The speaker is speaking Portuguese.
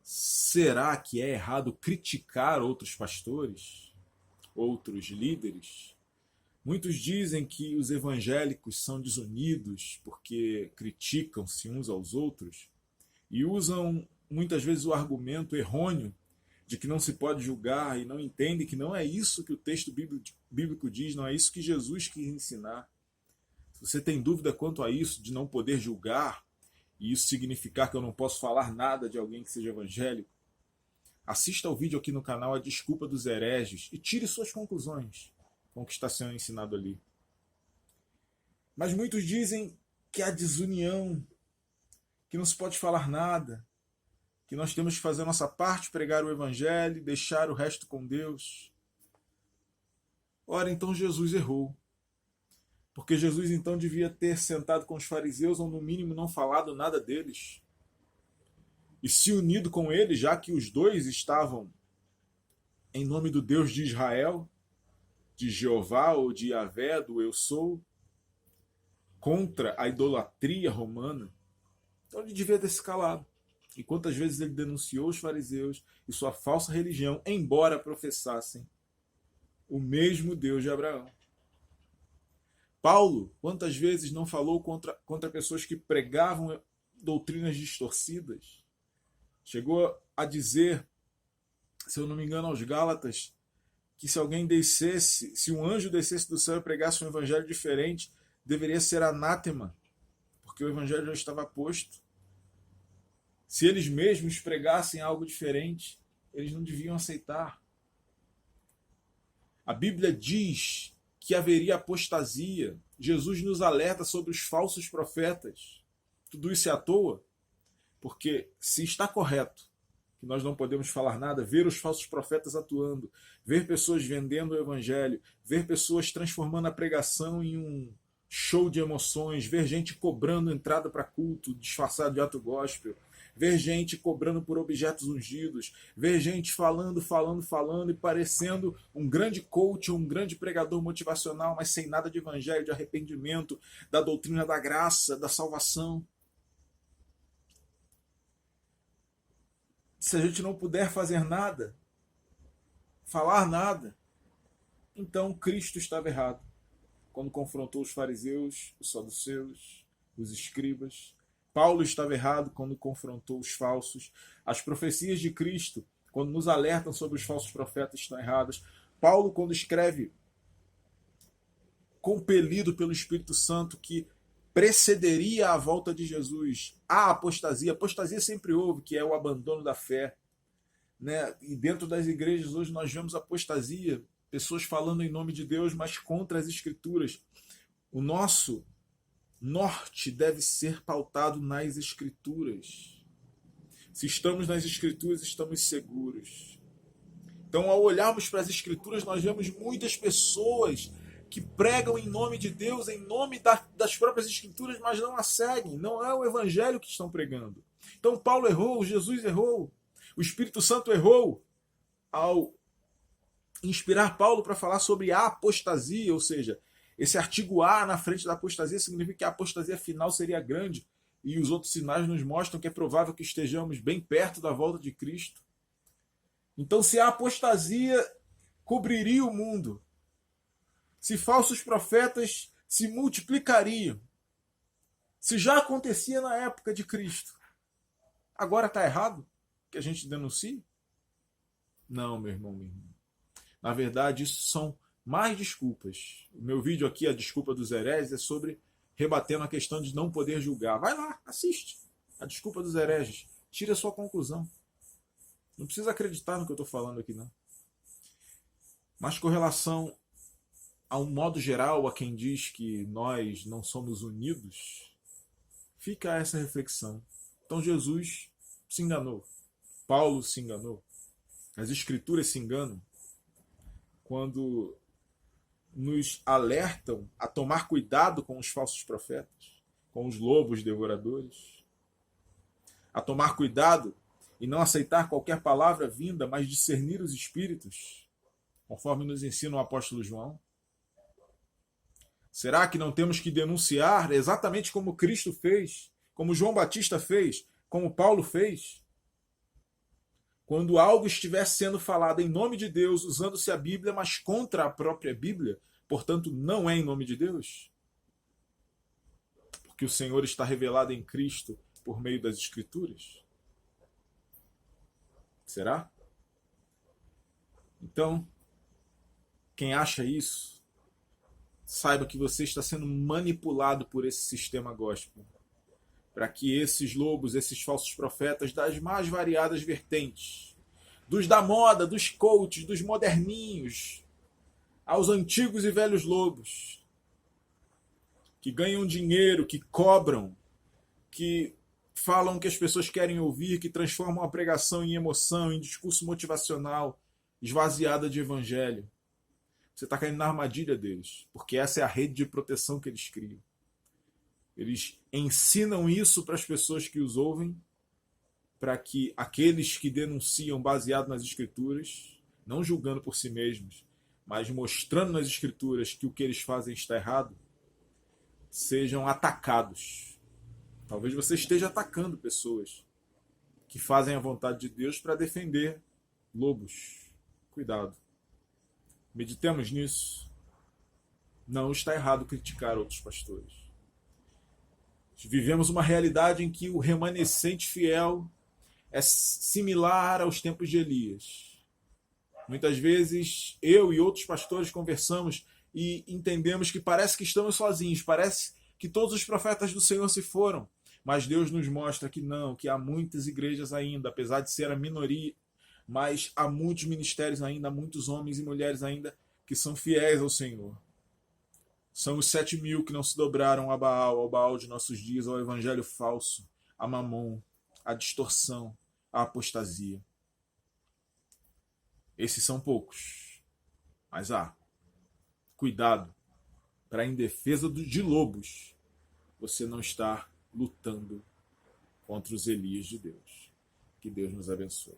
Será que é errado criticar outros pastores, outros líderes? Muitos dizem que os evangélicos são desunidos porque criticam-se uns aos outros e usam muitas vezes o argumento errôneo de que não se pode julgar e não entendem que não é isso que o texto bíblico diz, não é isso que Jesus quis ensinar. Se você tem dúvida quanto a isso, de não poder julgar, e isso significar que eu não posso falar nada de alguém que seja evangélico, assista ao vídeo aqui no canal A Desculpa dos Hereges e tire suas conclusões com o que está sendo ensinado ali. Mas muitos dizem que há desunião, que não se pode falar nada, que nós temos que fazer a nossa parte, pregar o evangelho, deixar o resto com Deus. Ora, então Jesus errou. Porque Jesus então devia ter sentado com os fariseus ou no mínimo não falado nada deles. E se unido com eles, já que os dois estavam em nome do Deus de Israel, de Jeová ou de Yahvé, do Eu Sou, contra a idolatria romana. Então ele devia ter se calado. E quantas vezes ele denunciou os fariseus e sua falsa religião, embora professassem o mesmo Deus de Abraão. Paulo, quantas vezes não falou contra pessoas que pregavam doutrinas distorcidas? Chegou a dizer, se eu não me engano, aos Gálatas, que se alguém descesse, se um anjo descesse do céu e pregasse um evangelho diferente, deveria ser anátema, porque o evangelho já estava posto. Se eles mesmos pregassem algo diferente, eles não deviam aceitar. A Bíblia diz que haveria apostasia. Jesus nos alerta sobre os falsos profetas. Tudo isso é à toa? Porque se está correto que nós não podemos falar nada, ver os falsos profetas atuando, ver pessoas vendendo o evangelho, ver pessoas transformando a pregação em um show de emoções, ver gente cobrando entrada para culto disfarçado de ato gospel, ver gente cobrando por objetos ungidos, ver gente falando e parecendo um grande coach, um grande pregador motivacional, mas sem nada de evangelho, de arrependimento, da doutrina da graça, da salvação. Se a gente não puder fazer nada, falar nada, então Cristo estava errado quando confrontou os fariseus, os saduceus, os escribas. Paulo estava errado quando confrontou os falsos. As profecias de Cristo, quando nos alertam sobre os falsos profetas, estão erradas. Paulo, quando escreve, compelido pelo Espírito Santo, que precederia a volta de Jesus a apostasia. Apostasia sempre houve, que é o abandono da fé. Né? E dentro das igrejas hoje nós vemos apostasia, pessoas falando em nome de Deus, mas contra as Escrituras. O nosso norte deve ser pautado nas Escrituras. Se estamos nas Escrituras, estamos seguros. Então, ao olharmos para as Escrituras, nós vemos muitas pessoas que pregam em nome de Deus, em nome das próprias Escrituras, mas não a seguem. Não é o Evangelho que estão pregando. Então, Paulo errou, Jesus errou, o Espírito Santo errou ao inspirar Paulo para falar sobre a apostasia, ou seja, esse artigo A na frente da apostasia significa que a apostasia final seria grande, e os outros sinais nos mostram que é provável que estejamos bem perto da volta de Cristo. Então, se a apostasia cobriria o mundo, se falsos profetas se multiplicariam, se já acontecia na época de Cristo, agora está errado que a gente denuncie? Não, meu irmão, minha irmã. Na verdade, isso são mais desculpas. O meu vídeo aqui, A Desculpa dos Hereges, é sobre rebatendo a questão de não poder julgar. Vai lá, assiste. A Desculpa dos Hereges. Tire a sua conclusão. Não precisa acreditar no que eu estou falando aqui, não. Mas com relação a um modo geral, a quem diz que nós não somos unidos, fica essa reflexão. Então Jesus se enganou. Paulo se enganou. As Escrituras se enganam quando nos alertam a tomar cuidado com os falsos profetas, com os lobos devoradores, a tomar cuidado e não aceitar qualquer palavra vinda, mas discernir os espíritos, conforme nos ensina o apóstolo João. Será que não temos que denunciar exatamente como Cristo fez, como João Batista fez, como Paulo fez? quando algo estiver sendo falado em nome de Deus, usando-se a Bíblia, mas contra a própria Bíblia, portanto, não é em nome de Deus? Porque o Senhor está revelado em Cristo por meio das Escrituras? Será? Então, quem acha isso, saiba que você está sendo manipulado por esse sistema gospel, para que esses lobos, esses falsos profetas das mais variadas vertentes, dos da moda, dos coaches, dos moderninhos, aos antigos e velhos lobos, que ganham dinheiro, que cobram, que falam o que as pessoas querem ouvir, que transformam a pregação em emoção, em discurso motivacional, esvaziada de evangelho. Você está caindo na armadilha deles, porque essa é a rede de proteção que eles criam. Eles ensinam isso para as pessoas que os ouvem, para que aqueles que denunciam baseado nas Escrituras, não julgando por si mesmos, mas mostrando nas Escrituras que o que eles fazem está errado, sejam atacados. Talvez você esteja atacando pessoas que fazem a vontade de Deus para defender lobos. Cuidado. Meditemos nisso. Não está errado criticar outros pastores. Vivemos uma realidade em que o remanescente fiel é similar aos tempos de Elias. Muitas vezes eu e outros pastores conversamos e entendemos que parece que estamos sozinhos, parece que todos os profetas do Senhor se foram, mas Deus nos mostra que não, que há muitas igrejas ainda, apesar de ser a minoria, mas há muitos ministérios ainda, há muitos homens e mulheres ainda que são fiéis ao Senhor. São os 7.000 que não se dobraram a Baal, ao Baal de nossos dias, ao evangelho falso, a Mamon, a distorção, a apostasia. Esses são poucos, mas cuidado, para em defesa de lobos, você não estar lutando contra os Elias de Deus. Que Deus nos abençoe.